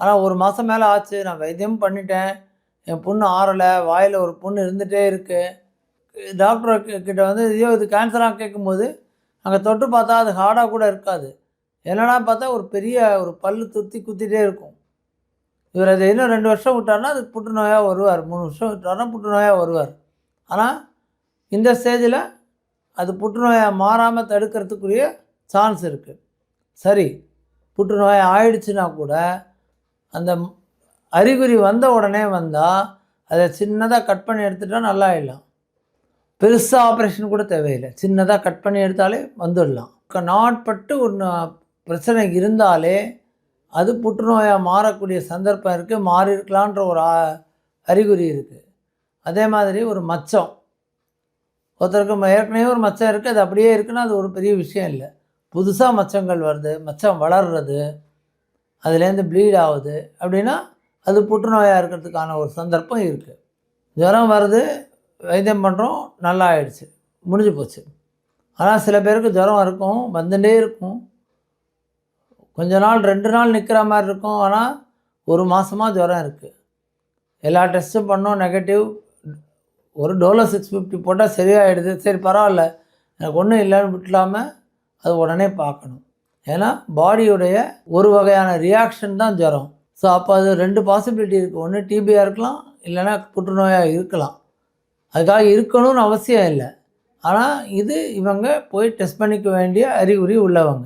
ஆனால் ஒரு மாதம் மேலே ஆச்சு. நான் வைத்தியமும் பண்ணிட்டேன். என் புண்ணு ஆறலை. வாயில் ஒரு புண்ணு இருந்துகிட்டே இருக்குது. டாக்டர் கிட்ட வந்து ஐயோ இது கேன்சராக கேட்கும்போது அங்கே தொட்டு பார்த்தா அது ஹார்டாக கூட இருக்காது. என்னடா பார்த்தா ஒரு பெரிய ஒரு பல்லு குத்திகிட்டே இருக்கும். இவர் அதை இன்னும் 2 வருஷம் விட்டார்னா அது புற்றுநோயாக வருவார். 3 வருஷம் விட்டார்னா புற்றுநோயாக வருவார். ஆனால் இந்த ஸ்டேஜில் அது புற்றுநோயாக மாறாமல் தடுக்கிறதுக்குரிய சான்ஸ் இருக்குது. சரி, புற்றுநோய் ஆயிடுச்சுன்னா கூட அந்த அறிகுறி வந்த உடனே வந்தால் அதை சின்னதாக கட் பண்ணி எடுத்துட்டால் நல்லா ஆயிடலாம். பெருசாக ஆப்ரேஷன் கூட தேவையில்லை. சின்னதாக கட் பண்ணி எடுத்தாலே வந்துடலாம். நாட்பட்டு ஒன்று பிரச்சனை இருந்தாலே அது புற்றுநோயாக மாறக்கூடிய சந்தர்ப்பம் இருக்குது. மாறியிருக்கலான்ற ஒரு அறிகுறி இருக்குது. அதே மாதிரி ஒரு மச்சம், ஒருத்தருக்கு ஏற்கனவே ஒரு மச்சம் இருக்குது, அது அப்படியே இருக்குன்னா அது ஒரு பெரிய விஷயம் இல்லை. புதுசாக மச்சங்கள் வருது, மச்சம் வளர்றது, அதுலேருந்து ப்ளீட் ஆகுது அப்படின்னா அது புற்றுநோயாக இருக்கிறதுக்கான ஒரு சந்தர்ப்பம் இருக்குது. ஜுரம் வருது, வைத்தியம் பண்ணுறோம், நல்லா ஆயிடுச்சு, முடிஞ்சு போச்சு. ஆனால் சில பேருக்கு ஜுரம் இருக்கும், வந்துட்டே இருக்கும். கொஞ்ச நாள் 2 நாள் நிற்கிற மாதிரி இருக்கும். ஆனால் 1 மாதமாக ஜுரம் இருக்குது. எல்லா டெஸ்ட்டும் பண்ணோம், நெகட்டிவ். ஒரு டோலோ 650 போட்டால் சரியாயிடுது. சரி பரவாயில்ல, எனக்கு ஒன்றும் இல்லைன்னு விட்டுலாமல் அது உடனே பார்க்கணும். ஏன்னா பாடியுடைய ஒரு வகையான ரியாக்ஷன் தான் ஜுரம். ஸோ அப்போ அது 2 பாசிபிலிட்டி இருக்குது. ஒன்று டிபியாக இருக்கலாம், இல்லைன்னா புற்றுநோயாக இருக்கலாம். அதுக்காக இருக்கணும்னு அவசியம் இல்லை. ஆனால் இது இவங்க போய் டெஸ்ட் பண்ணிக்க வேண்டிய அறிகுறி உள்ளவங்க.